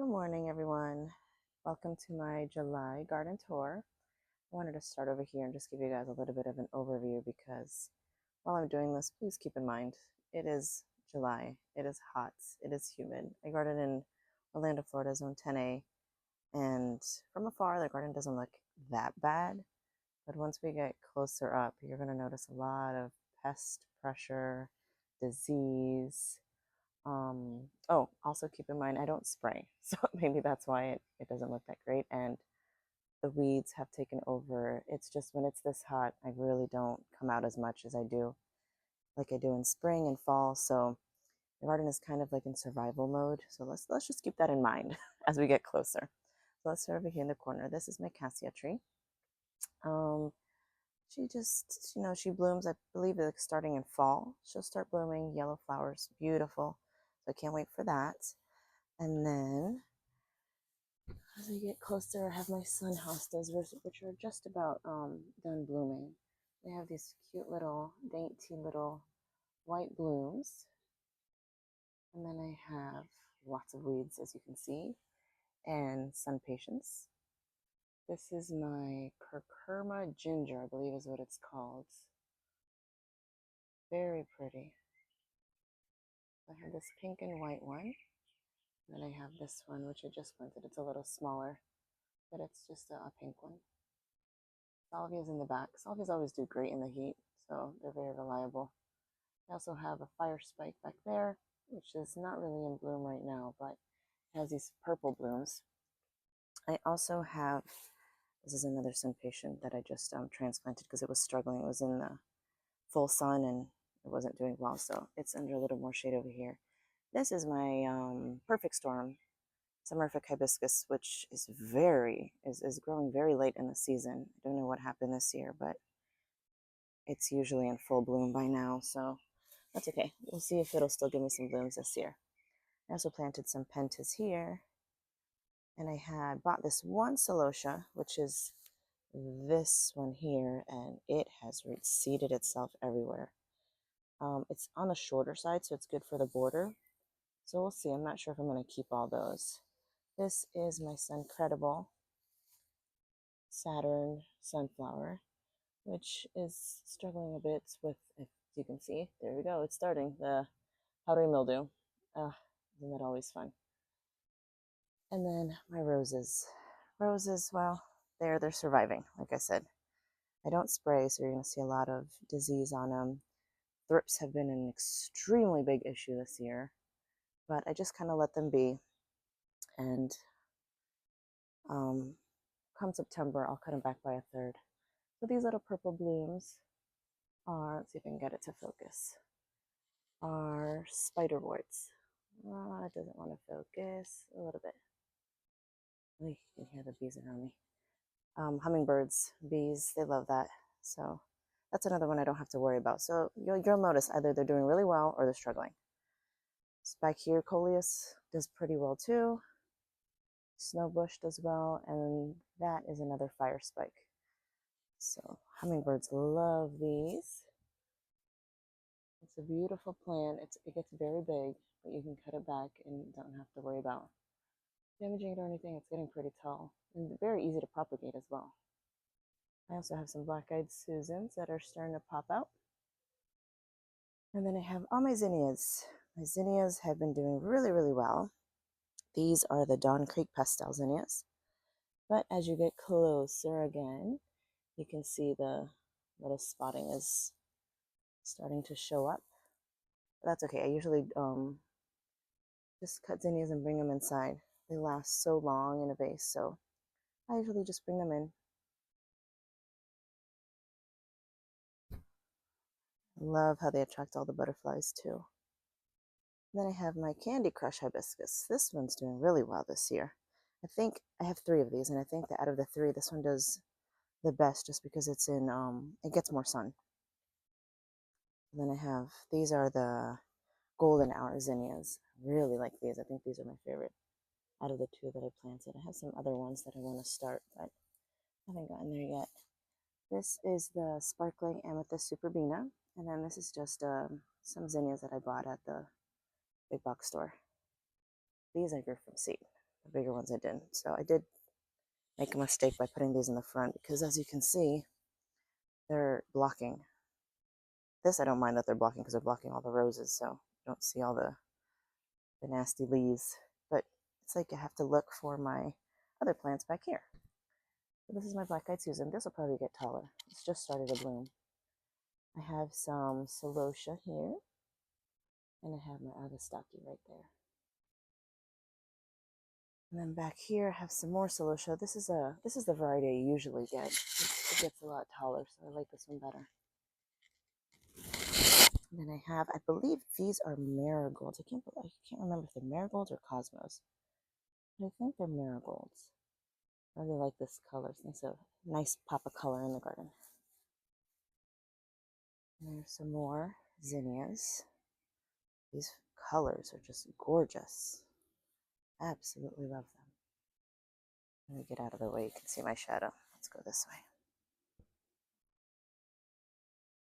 Good morning, everyone. Welcome to my July garden tour. I wanted to start over here and just give you guys a little bit of an overview because while I'm doing this, please keep in mind it is July, it is hot, it is humid. I garden in Orlando, Florida, zone 10A, and from afar, the garden doesn't look that bad. But once we get closer up, you're going to notice a lot of pest pressure, disease. Oh, also keep in mind I don't spray, so maybe that's why it doesn't look that great. And the weeds have taken over. It's just when it's this hot, I really don't come out as much as I do, like I do in spring and fall. So the garden is kind of like in survival mode. So let's just keep that in mind as we get closer. So let's start over here in the corner. This is my cassia tree. Um, she just, she blooms, I believe, like starting in fall. She'll start blooming yellow flowers, beautiful. So I can't wait for that. And then as I get closer, I have my sun hostas, which are just about done blooming. They have these cute little, dainty little white blooms. And then I have lots of weeds, as you can see, and sun patience. This is my curcuma ginger, I believe is what it's called. Very pretty. I have this pink and white one. Then I have this one, which I just planted. It's a little smaller, but it's just a pink one. Salvia's in the back. Salvias always do great in the heat, so they're very reliable. I also have a fire spike back there, which is not really in bloom right now, but it has these purple blooms. I also have, this is another sun patient that I just transplanted because it was struggling. It was in the full sun and it wasn't doing well, so it's under a little more shade over here. This is my perfect storm Sumerific hibiscus, which is growing very late in the season. I don't know what happened this year, but it's usually in full bloom by now, so that's okay. We'll see if it'll still give me some blooms this year. I also planted some pentas here, and I had bought this one celosia, which is this one here, and it has seeded itself everywhere. It's on the shorter side, so it's good for the border. So we'll see. I'm not sure if I'm going to keep all those. This is my Suncredible Saturn sunflower, which is struggling a bit with, if you can see, there we go, it's starting, the powdery mildew. Isn't that always fun? And then my roses. Roses, well, they're surviving, like I said. I don't spray, so you're going to see a lot of disease on them. Thrips have been an extremely big issue this year, but I just kind of let them be. And come September, I'll cut them back by a third. So these little purple blooms are, let's see if I can get it to focus, are spiderworts. It doesn't want to focus a little bit. You can hear the bees around me. Hummingbirds, bees, they love that. So that's another one I don't have to worry about. So you'll notice either they're doing really well or they're struggling. Back here, Coleus does pretty well too. Snowbush does well, and that is another fire spike. So hummingbirds love these. It's a beautiful plant. It gets very big, but you can cut it back and don't have to worry about damaging it or anything. It's getting pretty tall and very easy to propagate as well. I also have some black-eyed Susans that are starting to pop out. And then I have all my zinnias. My zinnias have been doing really, really well. These are the Dawn Creek pastel zinnias. But as you get closer again, you can see the little spotting is starting to show up. But that's okay. I usually just cut zinnias and bring them inside. They last so long in a vase, so I usually just bring them in. I love how they attract all the butterflies too. Then I have my Candy Crush hibiscus. This one's doing really well this year. I think I have 3 of these, and I think that out of the 3, this one does the best just because it's in, it gets more sun. And then I have, these are the golden hour zinnias. I really like these. I think these are my favorite out of the 2 that I planted. I have some other ones that I want to start, but I haven't gotten there yet. This is the sparkling amethyst superbena, and then this is just some zinnias that I bought at the big box store. These I grew from seed. The bigger ones I didn't. So I did make a mistake by putting these in the front because, as you can see, they're blocking. This I don't mind that they're blocking because they're blocking all the roses, so you don't see all the nasty leaves. But it's like I have to look for my other plants back here. So this is my black-eyed Susan. This will probably get taller. It's just started to bloom. I have some Celosia here, and I have my Aristocke right there. And then back here I have some more Celosia. This is the variety I usually get. It gets a lot taller, so I like this one better. And then I have, I believe these are marigolds. I can't remember if they're marigolds or cosmos. But I think they're marigolds. I really like this color. It's a nice pop of color in the garden. And there's some more zinnias. These colors are just gorgeous. Absolutely love them. Let me get out of the way. You can see my shadow. Let's go this way.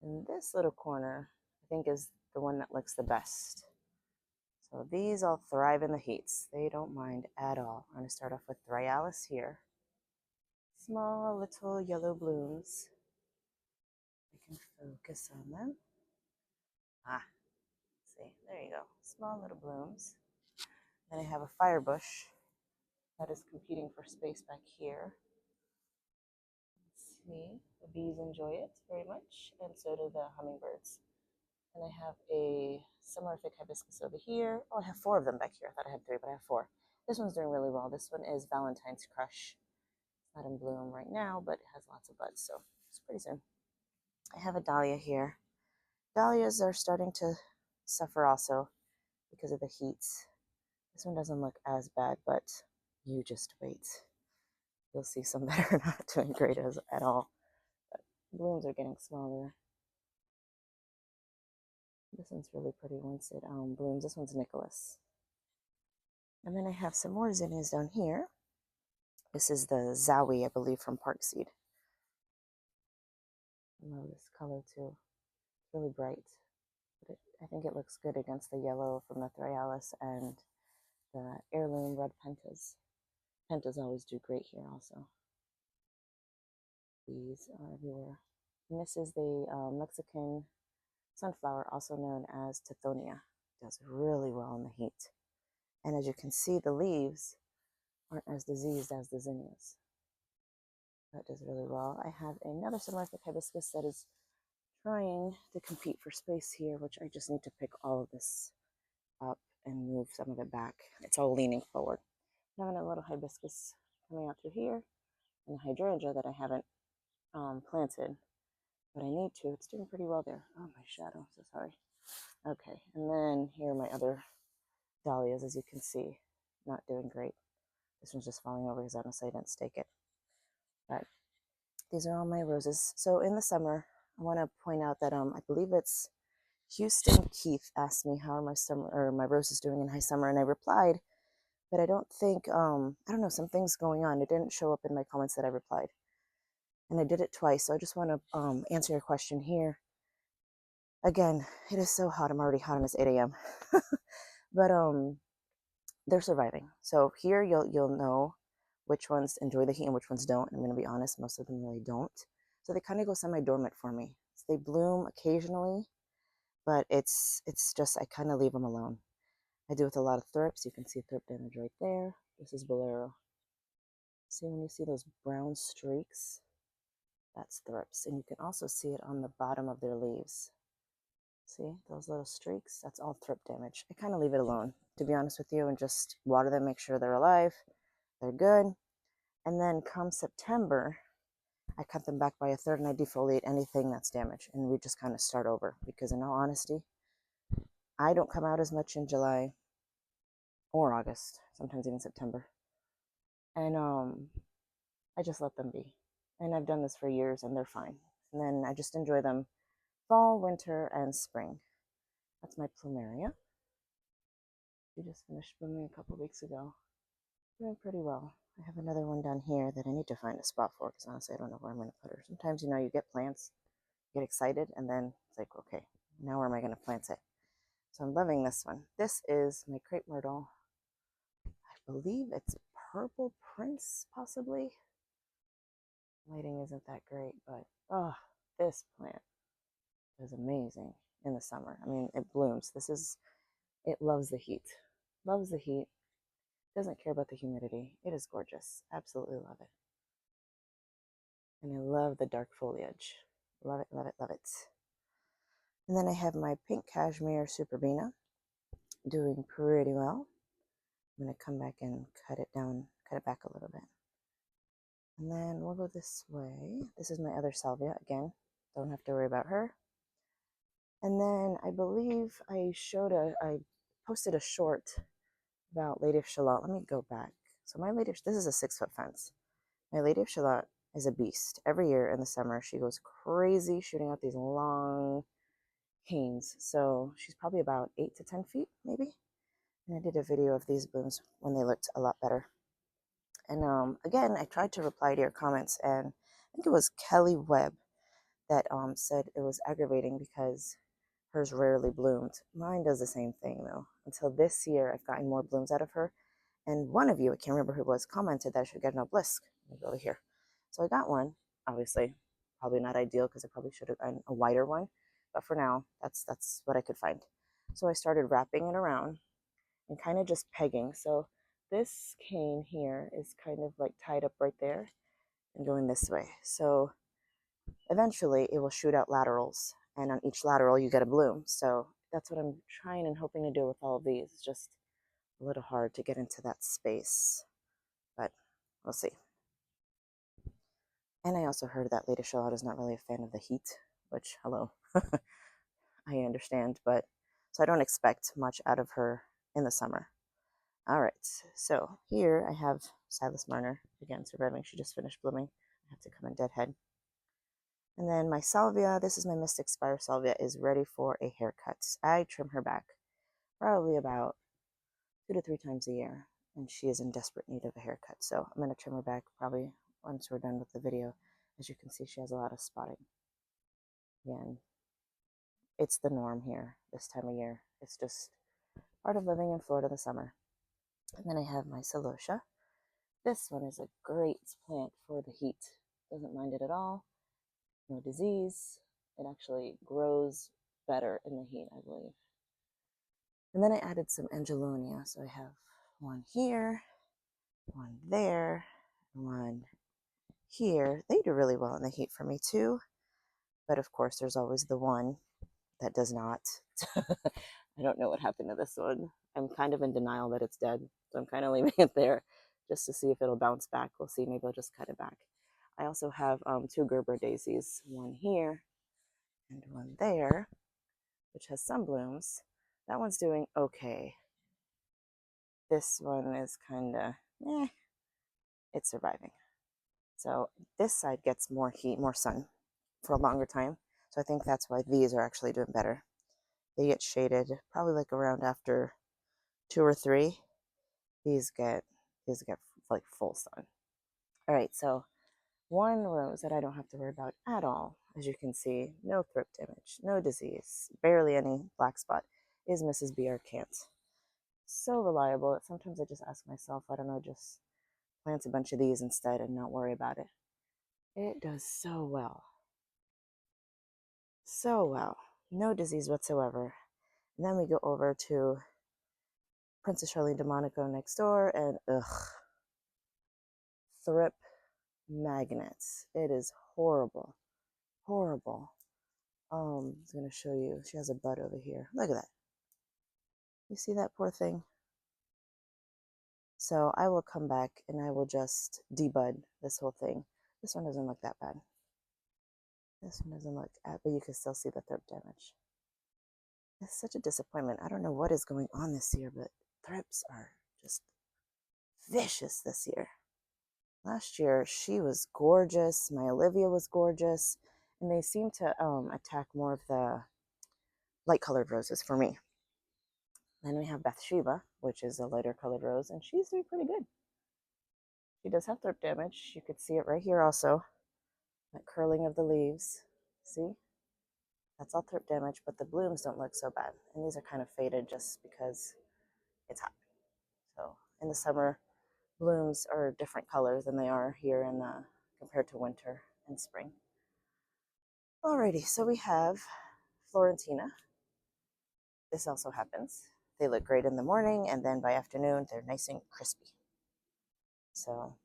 And this little corner, I think, is the one that looks the best. So these all thrive in the heats. They don't mind at all. I'm going to start off with Thryallis here. Small little yellow blooms. I can focus on them. See, there you go. Small little blooms. Then I have a fire bush that is competing for space back here. Let's see, the bees enjoy it very much, and so do the hummingbirds. And I have a sumerific hibiscus over here. Oh, I have 4 of them back here. I thought I had 3, but I have 4. This one's doing really well. This one is Valentine's Crush. It's not in bloom right now, but it has lots of buds, so it's pretty soon. I have a dahlia here. Dahlias are starting to suffer also because of the heats. This one doesn't look as bad, but you just wait. You'll see some that are not doing great at all. But blooms are getting smaller. This one's really pretty once it blooms. This one's Nicholas. And then I have some more zinnias down here. This is the Zowie, I believe, from Parkseed. I love this color too. It's really bright. But I think it looks good against the yellow from the Thryallis and the heirloom red pentas. Pentas always do great here also. These are everywhere. And this is the Mexican sunflower, also known as Tithonia. Does really well in the heat. And as you can see, the leaves aren't as diseased as the zinnias. That does really well. I have another sumerific hibiscus that is trying to compete for space here, which I just need to pick all of this up and move some of it back. It's all leaning forward. I have a little hibiscus coming out through here, and a hydrangea that I haven't planted, but I need to. It's doing pretty well there. Oh, my shadow. So sorry. Okay, and then here are my other dahlias, as you can see. Not doing great. This one's just falling over because honestly I didn't stake it. But these are all my roses. So in the summer, I want to point out that I believe it's Houston Keith asked me how are my roses doing in high summer, and I replied, but I don't think I don't know, something's going on. It didn't show up in my comments that I replied, and I did it twice. So I just want to answer your question here. Again, it is so hot. I'm already hot, and it's 8 a.m. But they're surviving. So here you'll know which ones enjoy the heat and which ones don't. I'm going to be honest, most of them really don't. So they kind of go semi-dormant for me. So they bloom occasionally, but it's just I kind of leave them alone. I do with a lot of thrips. You can see thrip damage right there. This is bolero. See, when you see those brown streaks, that's thrips. And you can also see it on the bottom of their leaves. See those little streaks? That's all thrip damage. I kind of leave it alone, to be honest with you, and just water them, make sure they're alive, they're good. And then come September, I cut them back by a third and I defoliate anything that's damaged. And we just kind of start over because, in all honesty, I don't come out as much in July or August, sometimes even September. And I just let them be. And I've done this for years and they're fine. And then I just enjoy them fall, winter, and spring. That's my plumeria. We just finished blooming a couple weeks ago. Doing pretty well. I have another one down here that I need to find a spot for because honestly I don't know where I'm going to put her. Sometimes, you get plants, you get excited, and then it's like, okay, now where am I going to plant it? So I'm loving this one. This is my Crepe Myrtle. I believe it's Purple Prince, possibly. Lighting isn't that great, but oh, this plant is amazing in the summer. I mean, it blooms. It loves the heat. Loves the heat. Doesn't care about the humidity. It is gorgeous. Absolutely love it. And I love the dark foliage. Love it, love it, love it. And then I have my pink cashmere Superbina doing pretty well. I'm going to come back and cut it down, cut it back a little bit. And then we'll go this way. This is my other salvia. Again, don't have to worry about her. And then I believe I posted a short about Lady of Shalott. Let me go back. So this is a 6-foot fence. My Lady of Shalott is a beast. Every year in the summer, she goes crazy shooting out these long canes. So she's probably about 8 to 10 feet, maybe. And I did a video of these blooms when they looked a lot better. And again, I tried to reply to your comments, and I think it was Kelly Webb that said it was aggravating because hers rarely bloomed. Mine does the same thing though. Until this year, I've gotten more blooms out of her. And one of you, I can't remember who it was, commented that I should get an obelisk. Let me go over here. So I got one. Obviously, probably not ideal because I probably should have gotten a wider one. But for now, that's what I could find. So I started wrapping it around and kind of just pegging. So this cane here is kind of like tied up right there and going this way. So eventually it will shoot out laterals, and on each lateral you get a bloom. So that's what I'm trying and hoping to do with all of these. It's just a little hard to get into that space, but we'll see. And I also heard that Lady Charlotte is not really a fan of the heat, which, hello, I understand, but so I don't expect much out of her in the summer. All right, so here I have Silas Marner, again, surviving. She just finished blooming. I have to come in deadhead. And then my salvia, this is my Mystic Spire salvia, is ready for a haircut. I trim her back probably about 2 to 3 times a year, and she is in desperate need of a haircut. So I'm going to trim her back probably once we're done with the video. As you can see, she has a lot of spotting. Again, it's the norm here this time of year. It's just part of living in Florida in the summer. And then I have my Celosia. This one is a great plant for the heat. Doesn't mind it at all. No disease. It actually grows better in the heat, I believe. And then I added some Angelonia. So I have one here, one there, one here. They do really well in the heat for me too. But of course, there's always the one that does not. I don't know what happened to this one. I'm kind of in denial that it's dead. So I'm kind of leaving it there just to see if it'll bounce back. We'll see. Maybe I'll just cut it back. I also have 2 Gerber daisies, one here and one there, which has some blooms. That one's doing okay. This one is kind of, it's surviving. So this side gets more heat, more sun for a longer time. So I think that's why these are actually doing better. They get shaded probably like around after 2 or 3. These get like full sun. All right, so one rose that I don't have to worry about at all, as you can see, no thrip damage, no disease, barely any black spot, is Mrs. B. Arcant. So reliable that sometimes I just ask myself, I don't know, just plant a bunch of these instead and not worry about it. It does so well. So well. No disease whatsoever. And then we go over to Princess Charlene de Monaco next door, and thrip magnets. It is horrible. Horrible. I was going to show you. She has a bud over here. Look at that. You see that poor thing? So I will come back and I will just debud this whole thing. This one doesn't look that bad. This one doesn't look bad, but you can still see the thrip damage. It's such a disappointment. I don't know what is going on this year, but thrips are just vicious this year. Last year, she was gorgeous. My Olivia was gorgeous. And they seem to attack more of the light-colored roses for me. Then we have Bathsheba, which is a lighter colored rose, and she's doing pretty good. She does have thrip damage. You could see it right here also. That curling of the leaves. See? That's all thrip damage, but the blooms don't look so bad. And these are kind of faded just because it's hot. So in the summer, blooms are different colors than they are here in compared to winter and spring. Alrighty, so we have Florentina. This also happens. They look great in the morning, and then by afternoon, they're nice and crispy. So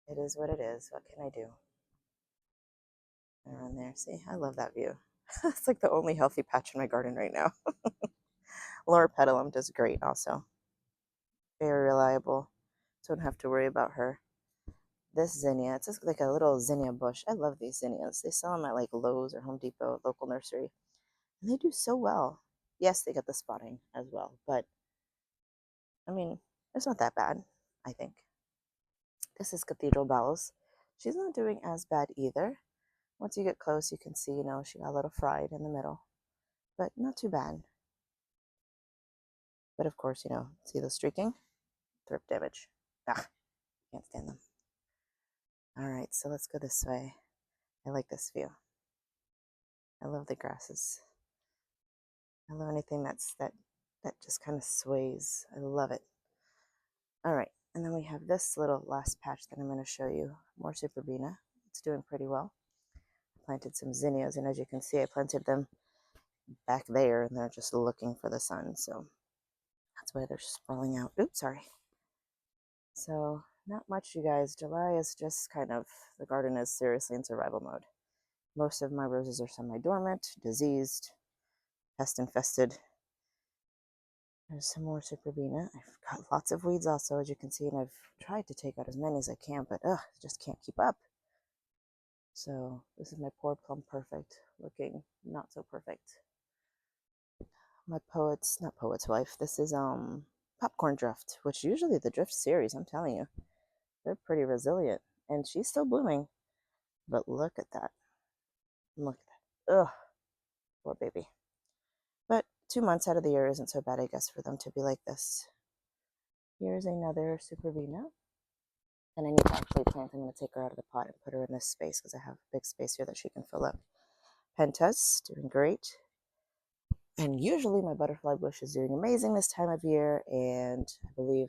it is what it is. What can I do? Around there, see, I love that view. It's like the only healthy patch in my garden right now. Laura Petalum does great also. Very reliable. Don't have to worry about her. This zinnia, it's just like a little zinnia bush. I love these zinnias. They sell them at like Lowe's or Home Depot, local nursery. And they do so well. Yes, they get the spotting as well, but I mean, it's not that bad, I think. This is Cathedral Bells. She's not doing as bad either. Once you get close, you can see, she got a little fried in the middle, but not too bad. But of course, see the streaking? Thrift damage. Ah, can't stand them. All right, so let's go this way. I like this view. I love the grasses. I love anything that just kind of sways. I love it. All right, and then we have this little last patch that I'm going to show you. More Superbena. It's doing pretty well. I planted some zinnias, and as you can see, I planted them back there, and they're just looking for the sun, so that's why they're sprawling out. Oops, sorry. So not much, you guys. July is just the garden is seriously in survival mode. Most of my roses are semi-dormant, diseased, pest infested. There's some more Superbena. I've got lots of weeds also, as you can see, and I've tried to take out as many as I can, but just can't keep up. So this is my poor Plum Perfect, looking not so perfect. My not Poet's Wife. This is Popcorn Drift, which usually the Drift series, I'm telling you, they're pretty resilient, and she's still blooming. But look at that. Look at that. Ugh, poor baby. But 2 months out of the year isn't so bad, I guess, for them to be like this. Here's another Superbena. And I need to actually plant. I'm going to take her out of the pot and put her in this space because I have a big space here that she can fill up. Pentas, doing great. And usually my butterfly bush is doing amazing this time of year, and I believe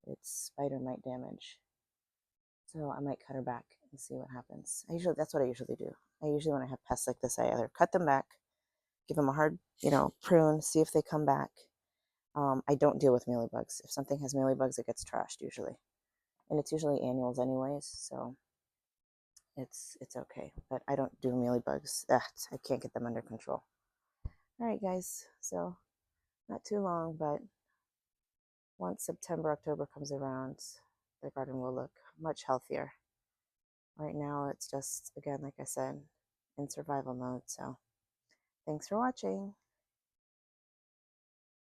it's spider mite damage. So I might cut her back and see what happens. That's what I usually do. When I have pests like this, I either cut them back, give them a hard, prune, see if they come back. I don't deal with mealybugs. If something has mealybugs, it gets trashed usually. And it's usually annuals anyways, so it's okay. But I don't do mealybugs. I can't get them under control. All right, guys. So not too long, but once September, October comes around, the garden will look much healthier. Right now, it's just, again, like I said, in survival mode. So thanks for watching.